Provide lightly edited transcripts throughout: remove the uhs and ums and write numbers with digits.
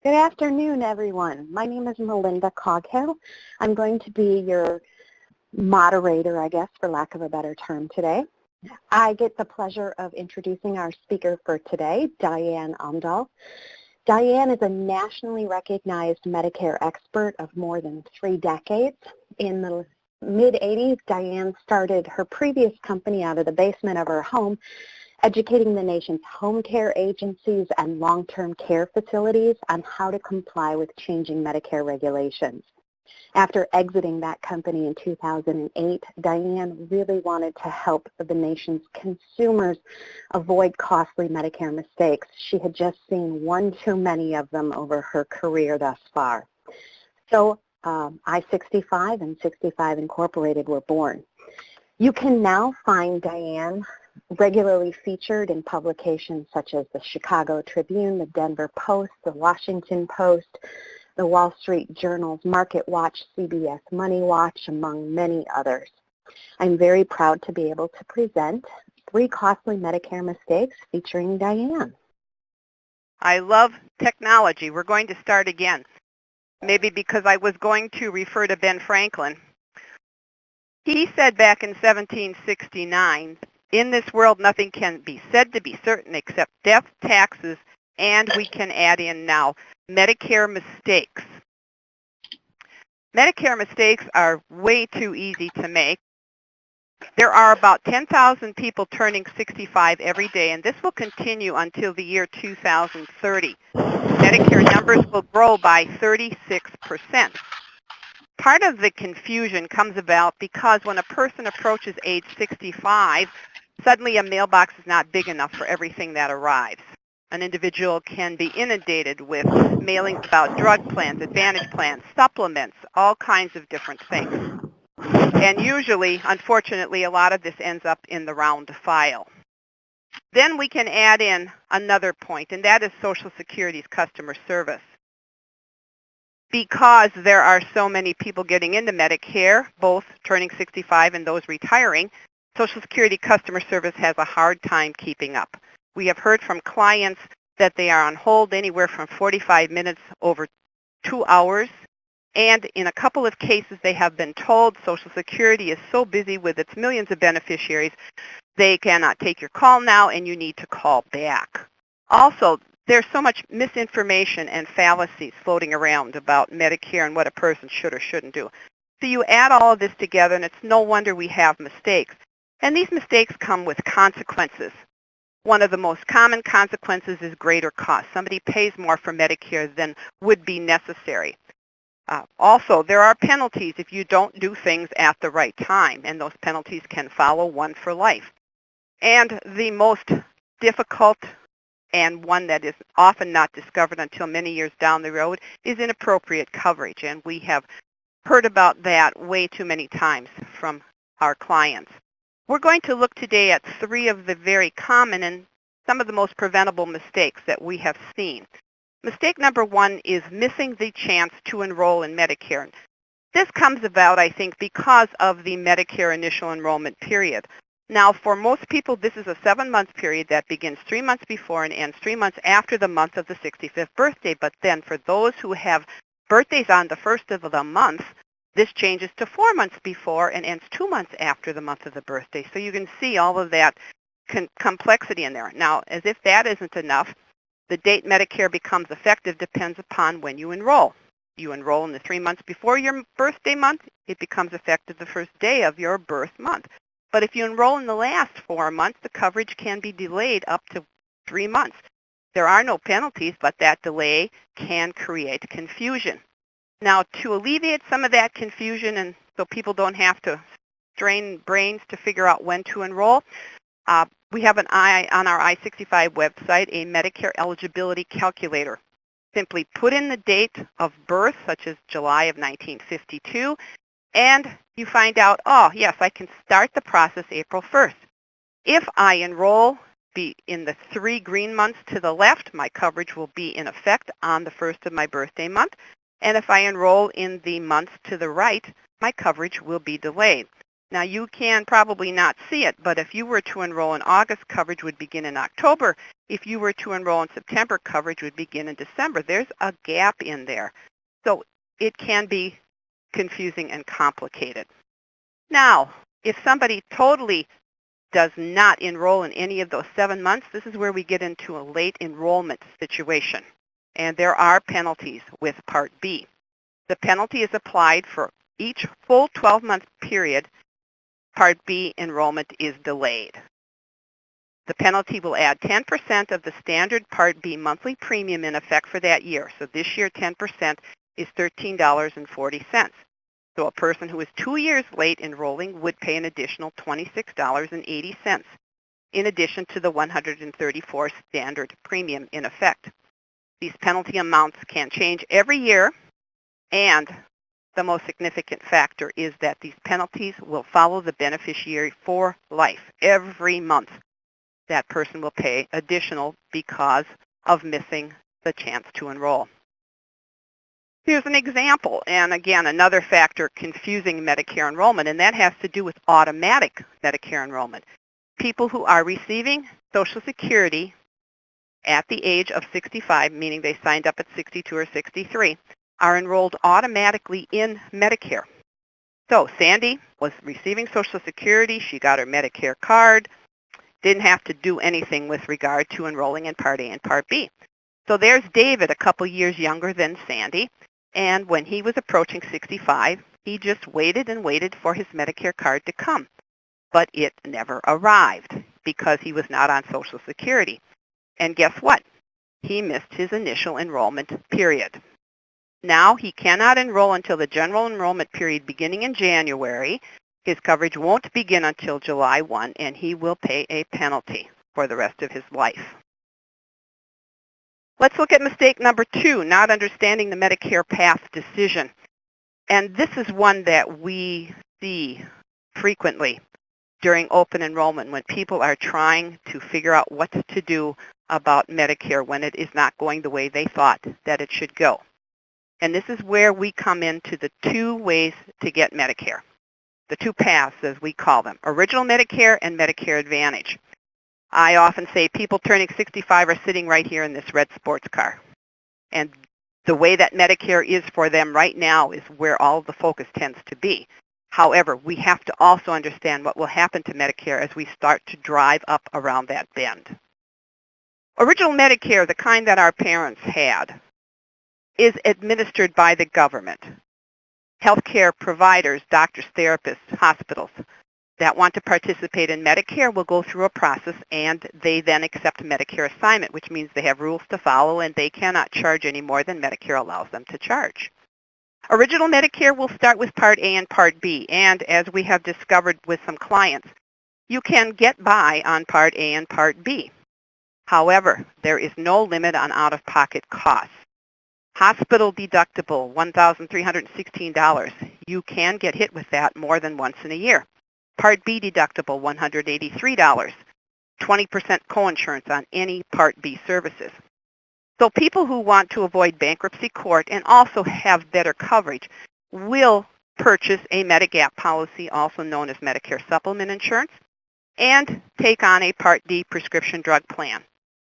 Good afternoon, everyone. My name is Melinda Coghill. I'm going to be your moderator, I guess, for lack of a better term today. I get the pleasure of introducing our speaker for today, Diane Amdahl. Diane is a nationally recognized Medicare expert of more than 3 decades. In the mid-'80s, Diane started her previous company out of the basement of her home, educating the nation's home care agencies and long-term care facilities on how to comply with changing Medicare regulations. After exiting that company in 2008, Diane really wanted to help the nation's consumers avoid costly Medicare mistakes. She had just seen one too many of them over her career thus far. So I-65 and 65 Incorporated were born. You can now find Diane regularly featured in publications such as the Chicago Tribune, the Denver Post, the Washington Post, the Wall Street Journal's Market Watch, CBS Money Watch, among many others. I'm very proud to be able to present 3 costly Medicare mistakes featuring Diane. I love technology. We're going to start again. Maybe because I was going to refer to Ben Franklin. He said back in 1769, "In this world nothing can be said to be certain except death, taxes, and we can add in now Medicare mistakes." Medicare mistakes are way too easy to make. There are about 10,000 people turning 65 every day, and this will continue until the year 2030. Medicare numbers will grow by 36%. Part of the confusion comes about because when a person approaches age 65, suddenly a mailbox is not big enough for everything that arrives. An individual can be inundated with mailings about drug plans, advantage plans, supplements, all kinds of different things. And usually, unfortunately, a lot of this ends up in the round file. Then we can add in another point, and that is Social Security's customer service. Because there are so many people getting into Medicare, both turning 65 and those retiring, Social Security customer service has a hard time keeping up. We have heard from clients that they are on hold anywhere from 45 minutes over 2 hours. And in a couple of cases, they have been told Social Security is so busy with its millions of beneficiaries, they cannot take your call now and you need to call back. Also, there's so much misinformation and fallacies floating around about Medicare and what a person should or shouldn't do. So you add all of this together, and it's no wonder we have mistakes. And these mistakes come with consequences. One of the most common consequences is greater cost. Somebody pays more for Medicare than would be necessary. Also, there are penalties if you don't do things at the right time, and those penalties can follow one for life. And the most difficult and one that is often not discovered until many years down the road is inappropriate coverage. And we have heard about that way too many times from our clients. We're going to look today at 3 of the very common and some of the most preventable mistakes that we have seen. Mistake number 1 is missing the chance to enroll in Medicare. This comes about, I think, because of the Medicare initial enrollment period. Now, for most people, this is a 7-month period that begins 3 months before and ends 3 months after the month of the 65th birthday. But then for those who have birthdays on the 1st of the month, this changes to 4 months before and ends 2 months after the month of the birthday. So you can see all of that complexity in there. Now, as if that isn't enough, the date Medicare becomes effective depends upon when you enroll. You enroll in the 3 months before your birthday month, it becomes effective the first day of your birth month. But if you enroll in the last 4 months, the coverage can be delayed up to 3 months. There are no penalties, but that delay can create confusion. Now, to alleviate some of that confusion and so people don't have to strain brains to figure out when to enroll, we have on our I-65 website a Medicare eligibility calculator. Simply put in the date of birth, such as July of 1952, and you find out, oh, yes, I can start the process April 1st. If I enroll in the 3 green months to the left, my coverage will be in effect on the 1st of my birthday month. And if I enroll in the months to the right, my coverage will be delayed. Now you can probably not see it, but if you were to enroll in August, coverage would begin in October. If you were to enroll in September, coverage would begin in December. There's a gap in there. So it can be confusing and complicated. Now, if somebody totally does not enroll in any of those 7 months, this is where we get into a late enrollment situation. And there are penalties with Part B. The penalty is applied for each full 12-month period Part B enrollment is delayed. The penalty will add 10% of the standard Part B monthly premium in effect for that year. So this year, 10% is $13.40. So a person who is 2 years late enrolling would pay an additional $26.80 in addition to the $134 standard premium in effect. These penalty amounts can change every year, and the most significant factor is that these penalties will follow the beneficiary for life. Every month that person will pay additional because of missing the chance to enroll. Here's an example, and again, another factor confusing Medicare enrollment, and that has to do with automatic Medicare enrollment. People who are receiving Social Security at the age of 65, meaning they signed up at 62 or 63, are enrolled automatically in Medicare. So Sandy was receiving Social Security. She got her Medicare card, didn't have to do anything with regard to enrolling in Part A and Part B. So there's David, a couple years younger than Sandy, and when he was approaching 65, he just waited and waited for his Medicare card to come. But it never arrived because he was not on Social Security. And guess what? He missed his initial enrollment period. Now he cannot enroll until the general enrollment period beginning in January. His coverage won't begin until July 1, and he will pay a penalty for the rest of his life. Let's look at mistake number 2, not understanding the Medicare path decision. And this is one that we see frequently during open enrollment when people are trying to figure out what to do about Medicare when it is not going the way they thought that it should go. And this is where we come into the 2 ways to get Medicare, the 2 paths as we call them, Original Medicare and Medicare Advantage. I often say people turning 65 are sitting right here in this red sports car. And the way that Medicare is for them right now is where all the focus tends to be. However, we have to also understand what will happen to Medicare as we start to drive up around that bend. Original Medicare, the kind that our parents had, is administered by the government. Healthcare providers, doctors, therapists, hospitals that want to participate in Medicare will go through a process, and they then accept Medicare assignment, which means they have rules to follow and they cannot charge any more than Medicare allows them to charge. Original Medicare will start with Part A and Part B, and as we have discovered with some clients, you can get by on Part A and Part B. However, there is no limit on out-of-pocket costs. Hospital deductible, $1,316. You can get hit with that more than once in a year. Part B deductible, $183. 20% coinsurance on any Part B services. So people who want to avoid bankruptcy court and also have better coverage will purchase a Medigap policy, also known as Medicare Supplement Insurance, and take on a Part D prescription drug plan.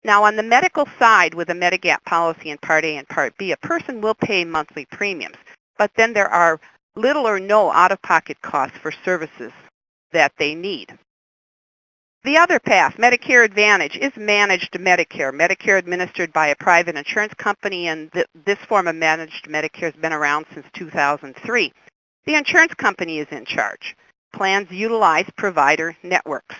Now, on the medical side with a Medigap policy in Part A and Part B, a person will pay monthly premiums, but then there are little or no out-of-pocket costs for services that they need. The other path, Medicare Advantage, is managed Medicare. Medicare administered by a private insurance company, and this form of managed Medicare has been around since 2003. The insurance company is in charge. Plans utilize provider networks.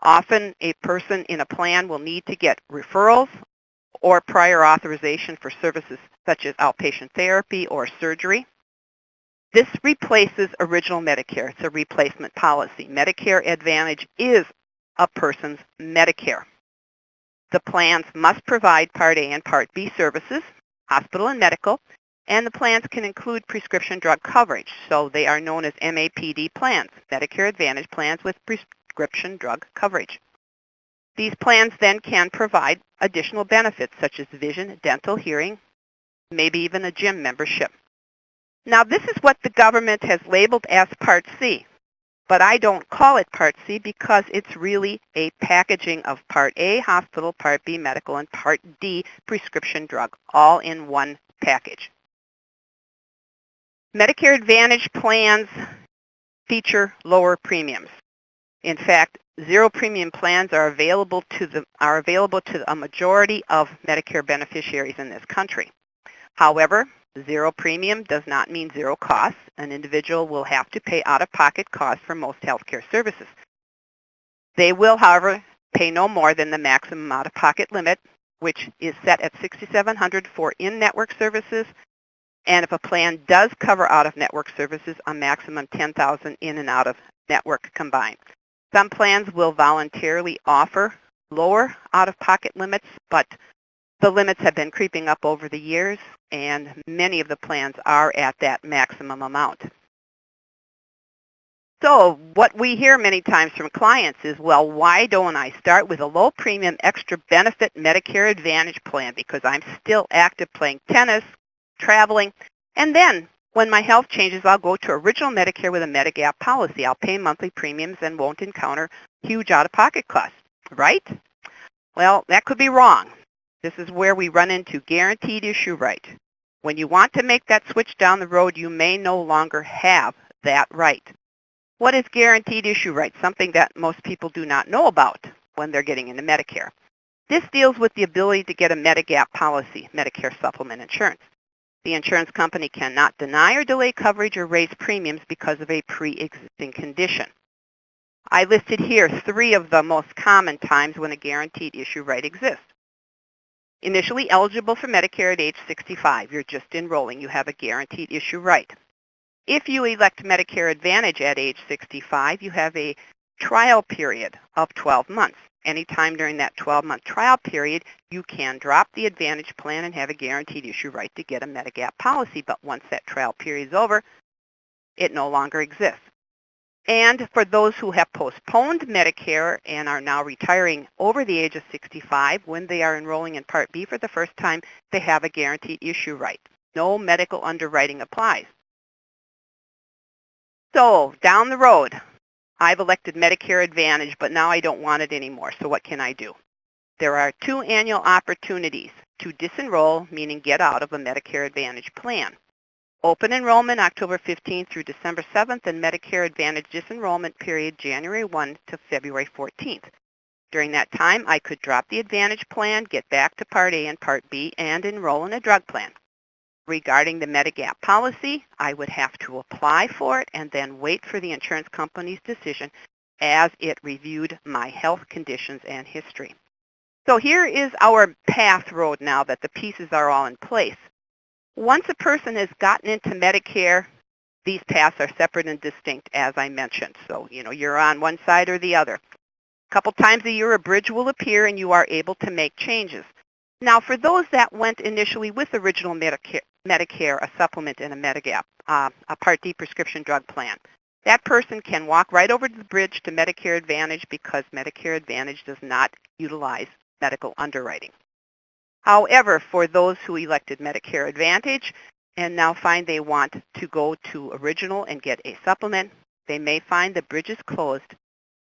Often a person in a plan will need to get referrals or prior authorization for services such as outpatient therapy or surgery. This replaces Original Medicare. It's a replacement policy. Medicare Advantage is a person's Medicare. The plans must provide Part A and Part B services, hospital and medical, and the plans can include prescription drug coverage. So they are known as MAPD plans, Medicare Advantage plans with prescription drug coverage. These plans then can provide additional benefits such as vision, dental, hearing, maybe even a gym membership. Now, this is what the government has labeled as Part C. But I don't call it Part C because it's really a packaging of Part A, hospital, Part B, medical, and Part D, prescription drug, all in one package. Medicare Advantage plans feature lower premiums. In fact, zero premium plans are available to a majority of Medicare beneficiaries in this country. However, zero premium does not mean zero costs. An individual will have to pay out-of-pocket costs for most healthcare services. They will, however, pay no more than the maximum out-of-pocket limit, which is set at $6,700 for in-network services, and if a plan does cover out-of-network services, a maximum $10,000 in and out-of-network combined. Some plans will voluntarily offer lower out-of-pocket limits, but the limits have been creeping up over the years, and many of the plans are at that maximum amount. So what we hear many times from clients is, well, why don't I start with a low premium extra benefit Medicare Advantage plan because I'm still active playing tennis, traveling, and then when my health changes, I'll go to original Medicare with a Medigap policy. I'll pay monthly premiums and won't encounter huge out-of-pocket costs, right? Well, that could be wrong. This is where we run into guaranteed issue right. When you want to make that switch down the road, you may no longer have that right. What is guaranteed issue right? Something that most people do not know about when they're getting into Medicare. This deals with the ability to get a Medigap policy, Medicare supplement insurance. The insurance company cannot deny or delay coverage or raise premiums because of a pre-existing condition. I listed here 3 of the most common times when a guaranteed issue right exists. Initially eligible for Medicare at age 65, you're just enrolling, you have a guaranteed issue right. If you elect Medicare Advantage at age 65, you have a trial period of 12 months. Anytime during that 12-month trial period, you can drop the Advantage plan and have a guaranteed issue right to get a Medigap policy. But once that trial period is over, it no longer exists. And for those who have postponed Medicare and are now retiring over the age of 65, when they are enrolling in Part B for the first time, they have a guaranteed issue right. No medical underwriting applies. So down the road, I've elected Medicare Advantage, but now I don't want it anymore. So what can I do? There are 2 annual opportunities to disenroll, meaning get out of a Medicare Advantage plan. Open enrollment October 15th through December 7th, and Medicare Advantage disenrollment period January 1 to February 14th. During that time, I could drop the Advantage plan, get back to Part A and Part B, and enroll in a drug plan. Regarding the Medigap policy, I would have to apply for it and then wait for the insurance company's decision as it reviewed my health conditions and history. So here is our path road now that the pieces are all in place. Once a person has gotten into Medicare, these paths are separate and distinct, as I mentioned. So, you're on one side or the other. A couple times a year, a bridge will appear and you are able to make changes. Now, for those that went initially with original Medicare, a supplement, and a Medigap, a Part D prescription drug plan, that person can walk right over to the bridge to Medicare Advantage because Medicare Advantage does not utilize medical underwriting. However, for those who elected Medicare Advantage and now find they want to go to original and get a supplement, they may find the bridge is closed,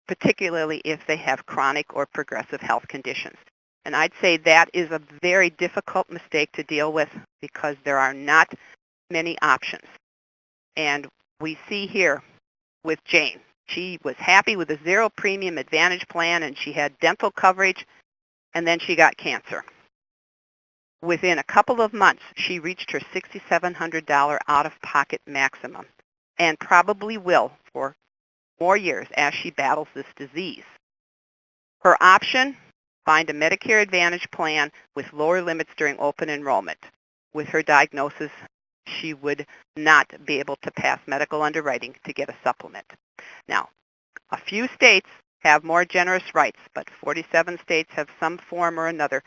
particularly if they have chronic or progressive health conditions. And I'd say that is a very difficult mistake to deal with because there are not many options. And we see here with Jane, she was happy with a zero premium Advantage plan and she had dental coverage, and then she got cancer. Within a couple of months, she reached her $6,700 out-of-pocket maximum and probably will for more years as she battles this disease. Her option, find a Medicare Advantage plan with lower limits during open enrollment. With her diagnosis, she would not be able to pass medical underwriting to get a supplement. Now, a few states have more generous rights, but 47 states have some form or another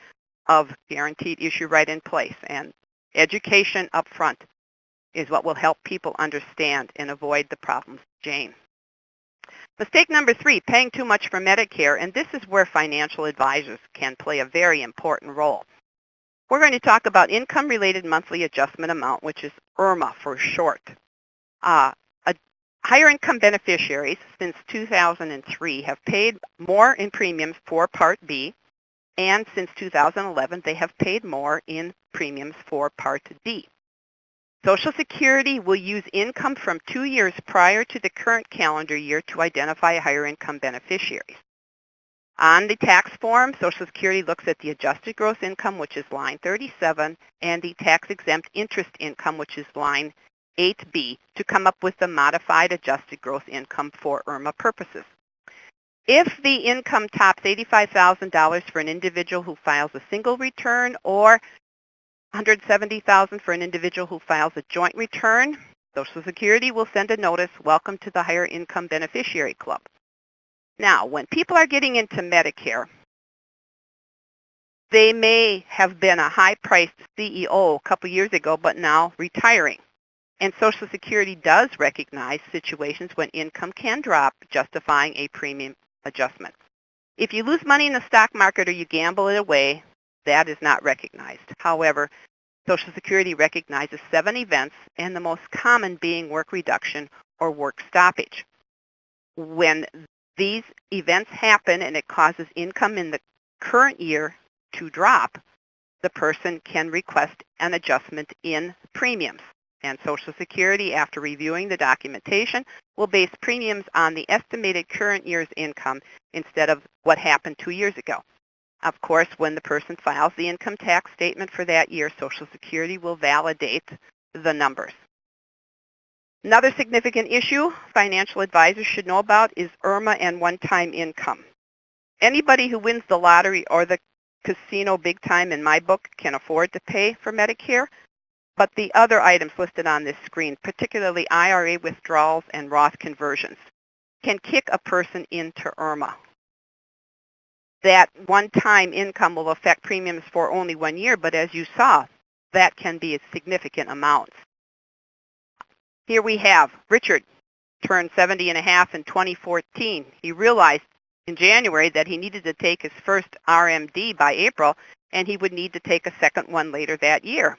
of guaranteed issue right in place. And education up front is what will help people understand and avoid the problems of Jane. Mistake number 3, paying too much for Medicare, and this is where financial advisors can play a very important role. We're going to talk about income-related monthly adjustment amount, which is IRMA for short. higher income beneficiaries since 2003 have paid more in premiums for Part B, and since 2011 they have paid more in premiums for Part D. Social Security will use income from 2 years prior to the current calendar year to identify higher income beneficiaries. On the tax form, Social Security looks at the adjusted gross income, which is line 37, and the tax-exempt interest income, which is line 8B, to come up with the modified adjusted gross income for IRMA purposes. If the income tops $85,000 for an individual who files a single return or $170,000 for an individual who files a joint return, Social Security will send a notice, "Welcome to the Higher Income Beneficiary Club." Now, when people are getting into Medicare, they may have been a high-priced CEO a couple years ago, but now retiring. And Social Security does recognize situations when income can drop, justifying a premium adjustment. If you lose money in the stock market or you gamble it away, that is not recognized. However, Social Security recognizes 7 events, and the most common being work reduction or work stoppage. When these events happen and it causes income in the current year to drop, the person can request an adjustment in premiums. And Social Security, after reviewing the documentation, will base premiums on the estimated current year's income instead of what happened 2 years ago. Of course, when the person files the income tax statement for that year, Social Security will validate the numbers. Another significant issue financial advisors should know about is IRMA and one-time income. Anybody who wins the lottery or the casino big time, in my book, can afford to pay for Medicare, but the other items listed on this screen, particularly IRA withdrawals and Roth conversions, can kick a person into IRMA. That one-time income will affect premiums for only 1 year, but as you saw, that can be a significant amount. Here we have Richard, turned 70 and a half in 2014. He realized in January that he needed to take his first RMD by April, and he would need to take a second one later that year.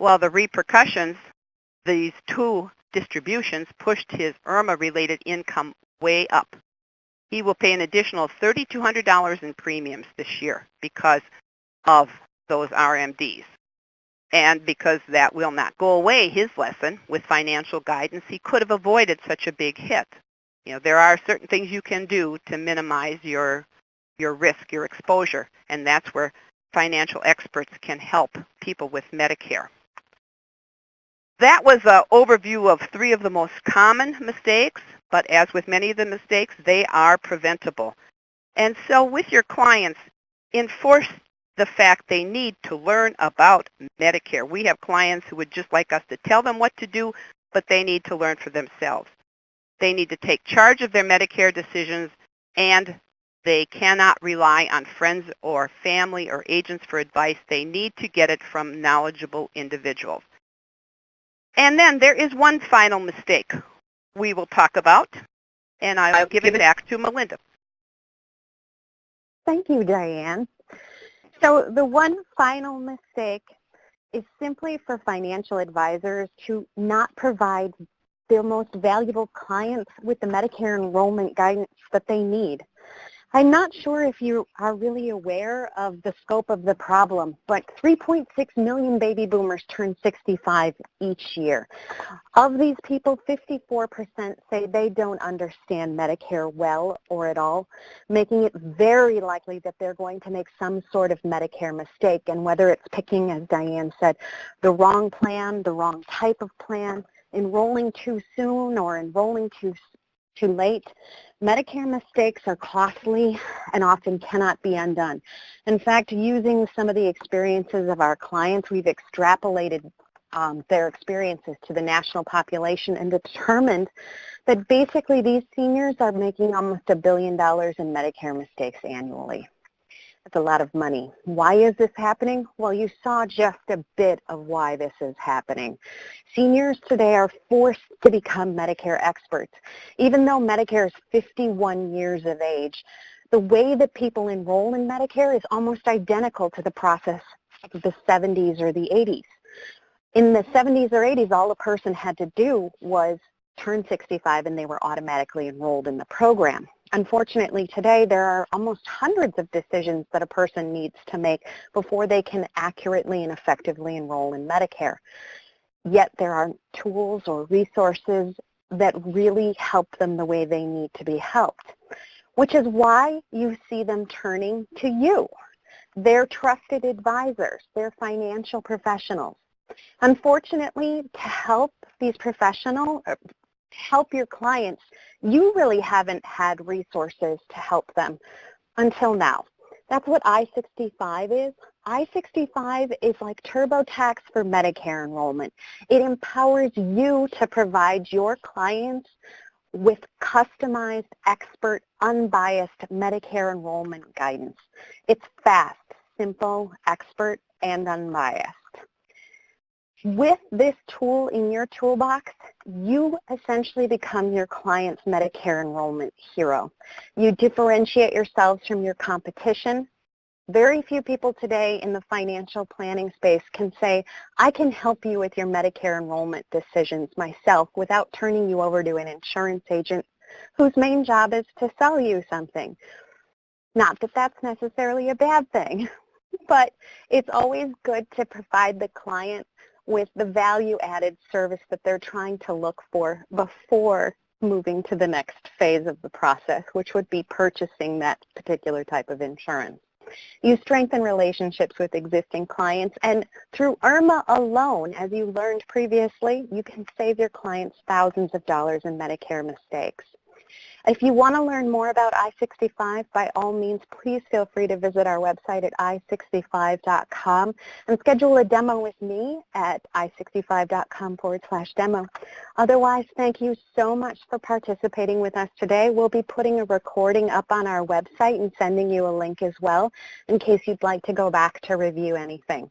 Well, the repercussions, these 2 distributions pushed his IRMA-related income way up. He will pay an additional $3,200 in premiums this year because of those RMDs. And because that will not go away, his lesson with financial guidance, he could have avoided such a big hit. You know, there are certain things you can do to minimize your risk, your exposure, and that's where financial experts can help people with Medicare. That was an overview of 3 of the most common mistakes, but as with many of the mistakes, they are preventable. And so with your clients, enforce the fact they need to learn about Medicare. We have clients who would just like us to tell them what to do, but they need to learn for themselves. They need to take charge of their Medicare decisions, and they cannot rely on friends or family or agents for advice. They need to get it from knowledgeable individuals. And then there is one final mistake we will talk about, and I'll give it back to Melinda. Thank you, Diane. So the one final mistake is simply for financial advisors to not provide their most valuable clients with the Medicare enrollment guidance that they need. I'm not sure if you are really aware of the scope of the problem, but 3.6 million baby boomers turn 65 each year. Of these people, 54% say they don't understand Medicare well or at all, making it very likely that they're going to make some sort of Medicare mistake. And whether it's picking, as Diane said, the wrong plan, the wrong type of plan, enrolling too soon or enrolling too late, Medicare mistakes are costly and often cannot be undone. In fact, using some of the experiences of our clients, we've extrapolated their experiences to the national population and determined that basically these seniors are making almost $1 billion in Medicare mistakes annually. That's a lot of money. Why is this happening? Well, you saw just a bit of why this is happening. Seniors today are forced to become Medicare experts. Even though Medicare is 51 years of age, the way that people enroll in Medicare is almost identical to the process of the 70s or the 80s. In the 70s or 80s, all a person had to do was turned 65 and they were automatically enrolled in the program. Unfortunately, today there are almost hundreds of decisions that a person needs to make before they can accurately and effectively enroll in Medicare. Yet there are tools or resources that really help them the way they need to be helped, which is why you see them turning to you. They're trusted advisors. They're financial professionals. Unfortunately, to help these professionals, help your clients, you really haven't had resources to help them until now. That's what I-65 is. I-65 is like TurboTax for Medicare enrollment. It empowers you to provide your clients with customized, expert, unbiased Medicare enrollment guidance. It's fast, simple, expert, and unbiased. With this tool in your toolbox, you essentially become your client's Medicare enrollment hero. You differentiate yourselves from your competition. Very few people today in the financial planning space can say, I can help you with your Medicare enrollment decisions myself without turning you over to an insurance agent whose main job is to sell you something. Not that that's necessarily a bad thing, but it's always good to provide the client with the value-added service that they're trying to look for before moving to the next phase of the process, which would be purchasing that particular type of insurance. You strengthen relationships with existing clients, and through IRMA alone, as you learned previously, you can save your clients thousands of dollars in Medicare mistakes. If you want to learn more about I-65, by all means, please feel free to visit our website at i65.com and schedule a demo with me at i65.com/demo. Otherwise, thank you so much for participating with us today. We'll be putting a recording up on our website and sending you a link as well in case you'd like to go back to review anything.